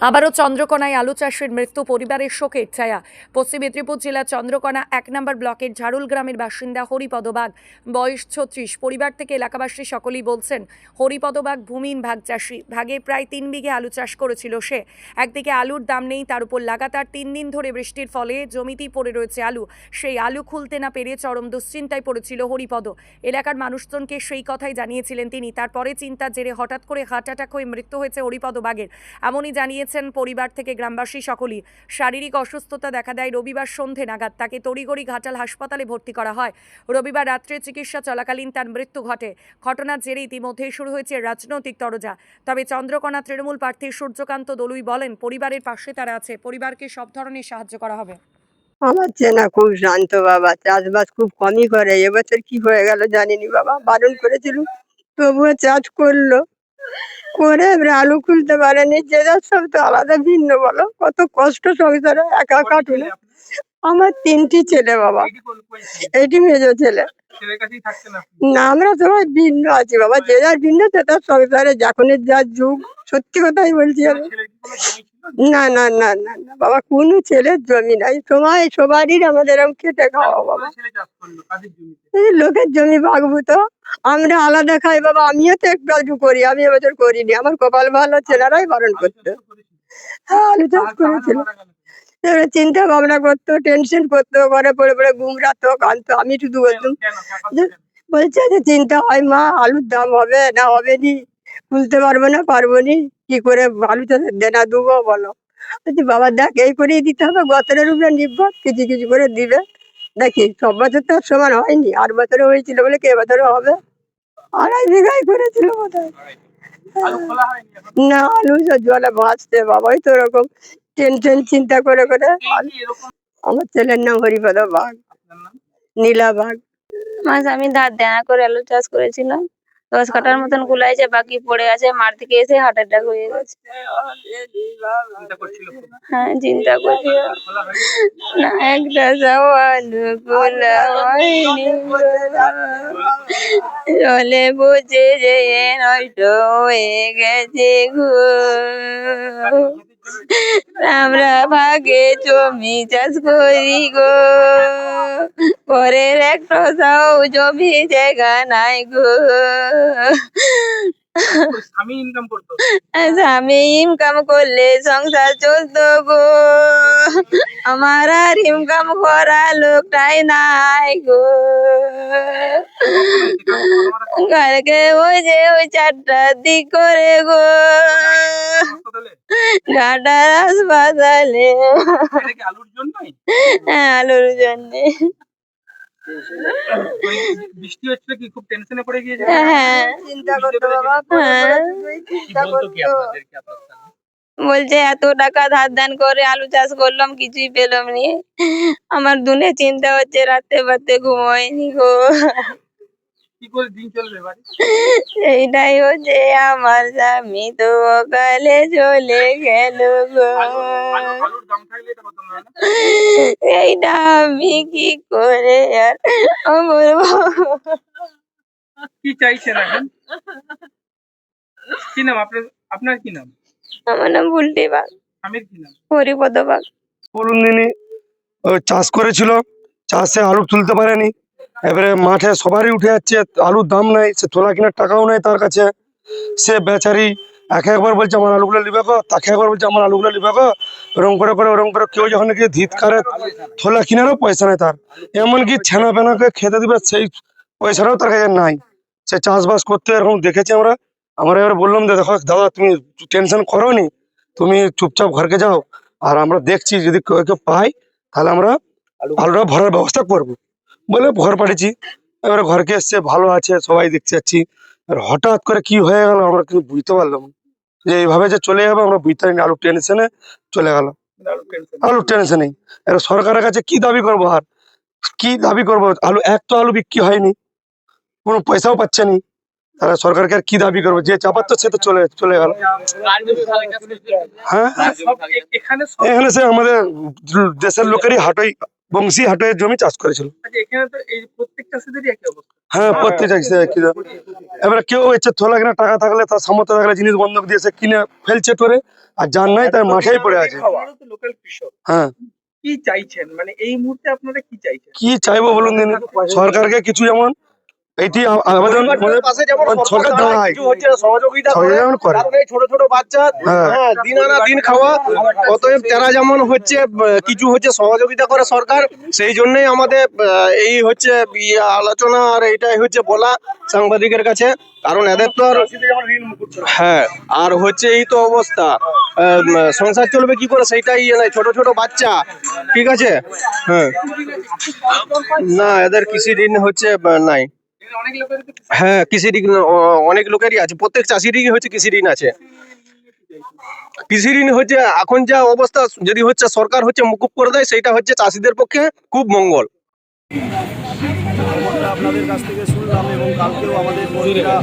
আবারও চন্দ্রকোনায় আলু চাষের মৃত্যু, পরিবারের শোকের ছায়া। পশ্চিম মেদিনীপুর জেলার চন্দ্রকোনা ১ নম্বর ব্লকের ঝাড়ুল গ্রামের বাসিন্দা হরিপদ বাগ, বয়স ৩৬। পরিবার থেকে এলাকাবাসী সকলেই বলছেন, হরিপদ বাগ ভূমিহীন ভাগ চাষি। ভাগে প্রায় ৩ বিঘে আলু চাষ করেছিল সে। একদিকে আলুর দাম নেই, তার উপর লাগাতার ৩ দিন ধরে বৃষ্টির ফলে জমিতেই পড়ে রয়েছে আলু। সেই আলু খুলতে না পেরে চরম দুশ্চিন্তায় পড়েছিল হরিপদ। এলাকার মানুষজনকে সেই কথাই জানিয়েছিলেন তিনি। তারপরে চিন্তার জেরে হঠাৎ করে হার্ট অ্যাটাক হয়ে মৃত্যু হয়েছে হরিপদ বাগের, এমনই জানিয়েছেন পরিবার থেকে গ্রামবাসী সকলেই। শারীরিক অসুস্থতা দেখা দেয় রবিবার সন্ধে নাগাদ। তাকে তড়িঘড়ি ঘাটাল হাসপাতালে ভর্তি করা হয়। রবিবার রাত্রে চিকিৎসা চলাকালীন তার মৃত্যু ঘটে। ঘটনার জেরে ইতিমধ্যেই শুরু হয়েছে রাজনৈতিক তরজা। তবে চন্দ্রকোনা তৃণমূল প্রার্থী সূর্যকান্ত দলুই বলেন, পরিবারের পাশে তারা আছে, পরিবারকে সব ধরনের সাহায্য করা হবে। আমার চেনা খুব শান্ত বাবা, চাষবাস খুব কমই করে। এবছর কি হয়ে গেল জানিনি বাবা, বারণ করেছিল তবুও চাষ করলো। করে এবারে আলু খুলতে পারেনি। যে যার সব তো আলাদা ভিন্ন, বলো কত কষ্ট সংসারে, একা কাটুন। আমার 3টি ছেলে বাবা, এটি মেজ ছেলে। না, আমরা সবাই ভিন্ন আছি বাবা, যে যার ভিন্ন সে তার সংসারে, যখনের যার যুগ। সত্যি কথাই বলছি আমি। না না না না না বাবা, কোনো ছেলের জমি নাই, সময় সবারই আমাদের এরকম খেটে খাওয়া বাবা। এই লোকের জমি ভাগবো তো, আমরা আলাদা খাই বাবা। আমিও তো একটু আধটু করি, আমি এবছর করিনি, আমার কপাল ভালো, ছেলেরাই বারণ করতো। হ্যাঁ, আলু চাষ করেছিল। এবারে চিন্তা ভাবনা করতো, টেনশন করতো, ঘরে পড়ে পড়ে ঘুমরাতো, কাঁদতো। আমি শুধু বলতাম যে, বলছে যে চিন্তা হয় মা, আলুর দাম হবে না হবে নি, তুলতে পারবো না পারবো নি, কি করে আলু চাষের দেনা দেবো বলো। বলছি বাবা দেখ, এই করেই দিতে হবে, বছরের উপরে নির্ভর, কিছু কিছু করে দিবে। দেখি সব বছর তো আর সমান হয়নি, 8 বছরে হয়েছিল বলে কি এবছরে হবে। 2.5 বিঘাই করেছিল বোধহয়। না, আলু সব জলে ভাসছে বাবা, ওই তো ওরকম টেনশন চিন্তা করে করে। আমার ছেলের নাম হরিপদ বাগ, নীলা বাগ। আমার স্বামী ধার দেনা করে আলু চাষ করেছিলাম। 10 কাঠার মতন কুলাইছে, বাকি পড়ে আছে। মাঠ থেকে এসে হার্ট অ্যাটাক হয়ে গেছে। হ্যাঁ, চিন্তা করছি না, একটা যাও আলু কুলা হয়নি জলে বুঝে যে নষ্ট হয়ে গেছে গো। আমরা ভাগে জমি চাষ করি গো, পরের একটা যাও জমি জায়গা নাই গো। স্বামী ইনকাম করলে সংসার চলতো গো, আমার আর ইনকাম করা লোকটাই নাই গো। ঘরকে ওই যে ওই 4টার দিক করে গো, ঘাটার হাসপাতালে। হ্যাঁ, আলুর জন্য। বৃষ্টি হচ্ছিল কি, খুব টেনশনে পড়ে গিয়েছে? হ্যাঁ, চিন্তা করতো বাবা, চিন্তা করতো। বলছে এত টাকা ধার দেন করে আলু চাষ করলাম, কিছুই পেলাম নি। আমার দুনে চিন্তা হচ্ছে, রাতে বাতে ঘুমোয়নি গো। কি করে দিন চলবে বাড়ি? এইটাই হচ্ছে আমার স্বামী তো অকালে চলে গেল গো। আলুর দাম থাকলে এটা হতো না। এইটা আমি কি করে আর বলবো। কি চাইছেন এখন? কি নাম আপনার? আপনার কি নাম? আমার নাম বুলটি বাগ। আমির কি নাম? হরিপদ বাগ। বলুন দিনই চাষ করেছিল, চাষে আলু তুলতে পারেনি। এবারে মাঠে সবারই উঠে যাচ্ছে, আলুর দাম নাই, সে তোলা কেনার টাকাও নাই তার কাছে। সে বেচারি একবার বলছে আমার আলুগুলো নিবে গো, তাকে একবার বলছে আমার আলুগুলো নিবে গো, ওরম করে কেউ যখন গিয়ে ধিৎকারে থোলা কিনারও পয়সা নেই তার। এমনকি ছেনা পেনাকে খেতে দিবে সেই পয়সাটাও তার কাছে নাই। সে চাষবাস করতে এরকম দেখেছি আমরা। আমরা এবার বললাম যে দেখো দাদা, তুমি টেনশন করো নি, তুমি চুপচাপ ঘরকে যাও, আর আমরা দেখছি যদি কেউ পাই তাহলে আমরা আলুটা ভরার ব্যবস্থা করবো বলে ঘর পাঠিয়েছি। এবারে ঘরকে এসছে, ভালো আছে, সবাই দেখতে যাচ্ছি। আর হঠাৎ করে কি হয়ে গেল আমরা কিছু বুঝতে পারলাম না, যে এইভাবে যে চলে যাবে আমরা বুঝতে পারিনি। আলু টেনশনে চলে গেল, আলু টেনশনেই। এবার সরকারের কাছে কি দাবি করবো, আর কি দাবি করবো? আলু এক তো আলু বিক্রি হয়নি, কোনো পয়সাও পাচ্ছে নি, তাহলে সরকারকে আর কি দাবি করবো? যে চাপার তো সে তো চলে গেল। হ্যাঁ, এখানে সে আমাদের দেশের লোকেরই হাটই বংশী হাটের জমি চাষ করেছিল। আচ্ছা এখানে তো এই প্রত্যেক চাষিদেরই একই অবস্থা। হ্যাঁ, প্রত্যেক চাষি একই দাম। এবারে কেউ হচ্ছে থোলা কিনা টাকা থাকলে তার সামর্থ্য থাকলে জিনিস বন্ধক দিয়ে সে কিনে ফেলছে টোরে, আর যার নাই তার মাঠেই পড়ে আছে। আপনারা তো লোকাল কৃষক, হ্যাঁ, কি চাইছেন মানে এই মুহূর্তে আপনারা কি চাইছেন? কি চাইবো বলুন দিন, সরকারকে কিছু যেমন এইটি আবেদন সরকার দাঁড়ায় সহযোগিতা করে, যেমন করে। কারণ এই ছোট ছোট বাচ্চা হ্যাঁ। দিন আনা দিন খাওয়া, অতএব তারা যেমন হচ্ছে কিছু হচ্ছে সহযোগিতা করে সরকার, সেই জন্যই আমাদের এই হচ্ছে আলোচনা আর এটাই হচ্ছে বলা সাংবাদিকের কাছে, কারণ এদের তো আর হ্যাঁ আর হচ্ছে এই তো অবস্থা, সংসার চলবে কি করে সেইটাই নাই, ছোট ছোট বাচ্চা, ঠিক আছে। হ্যাঁ, না এদের কৃষি ঋণ হচ্ছে নাই। অনেক লোকেরই তো হ্যাঁ, কৃষি ঋণ অনেক লোকেরই আছে, প্রত্যেক চাষিরই হচ্ছে কৃষি ঋণ আছে। কৃষি ঋণ হচ্ছে এখন যা অবস্থা, যদি হচ্ছে সরকার হচ্ছে মুকুব করে দেয়, সেটা হচ্ছে চাষিদের পক্ষে খুব মঙ্গল। খবরটা আপনাদের কাছ থেকে শুনলাম এবং কালকেও আমাদের কর্মীরা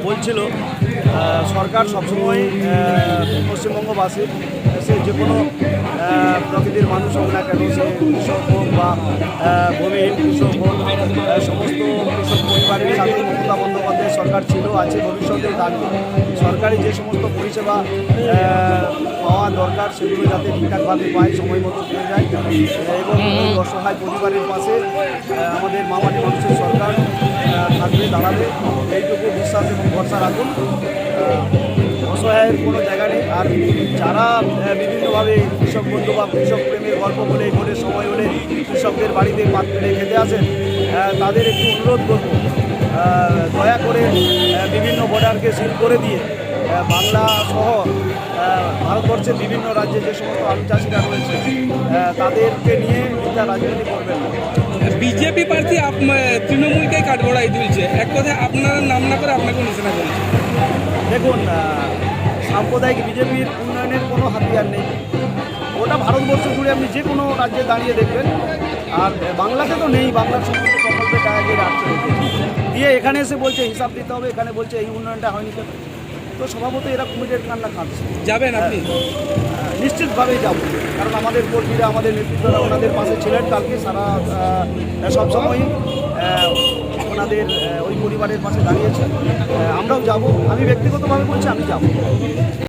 বলছিল সরকার সবসময় পশ্চিমবঙ্গবাসী, সে যে কোনো প্রকৃতির মানুষ হোক না কেন, সে কৃষক হোক বা ভূমিহীন কৃষক হোক, সমস্ত কৃষক পরিবারের সাথে মমতা বন্দ্যোপাধ্যায় সরকার ছিল, আছে, ভবিষ্যতেও থাকবে। সরকারি যে সমস্ত পরিষেবা পাওয়া দরকার সেগুলো যাতে ঠিকঠাকভাবে পায়, সময় মতো পেয়ে যায়, এবং এই অসহায় পরিবারের পাশে আমাদের মামাটি মানুষের সরকার থাকবে, দাঁড়াবে, এইটুকু বিশ্বাস এবং ভরসা রাখুন। অসহায়ের কোনো জায়গা নেই। আর যারা বিভিন্নভাবে কৃষক বন্ধু বা কৃষক প্রেমের গল্প বলে ভোটের সময় হলে কৃষকদের বাড়িতে পাত পেরে খেতে আসেন, তাদের একটু অনুরোধ করব, দয়া করে বিভিন্ন বর্ডারকে সিল করে দিয়ে বাংলা সহ ভারতবর্ষের বিভিন্ন রাজ্যে যে সমস্ত আলু চাষিরা রয়েছে তাদেরকে নিয়ে এটা রাজনীতি করবেন না। বিজেপি প্রার্থী তৃণমূলকে কাঠগড়াই তুলছে, এক কথায় আপনার নাম না করে আপনাকে নিশানা করেছে। দেখুন, সাম্প্রদায়িক বিজেপির উন্নয়নের কোনো হাতিয়ার নেই। ওটা ভারতবর্ষ জুড়ে আপনি যে কোনো রাজ্যে দাঁড়িয়ে দেখবেন। আর বাংলাতে তো নেই, বাংলার সমস্ত প্রকল্পের টাকা দিয়ে রাখতে দিয়ে এখানে এসে বলছে হিসাব দিতে হবে, এখানে বলছে এই উন্নয়নটা হয়নি কেন। তো স্বভাবত এরা কুমিরের কান্না কাঁদছে। যাবেন আপনি? নিশ্চিতভাবেই যাব, কারণ আমাদের কর্মীরা, আমাদের নেতৃত্বরা ওনাদের পাশে ছিলেন কালকে, সারা সবসময়ই ওনাদের ওই পরিবারের পাশে দাঁড়িয়েছে। আমরাও যাব, আমি ব্যক্তিগতভাবে বলছি আমি যাব।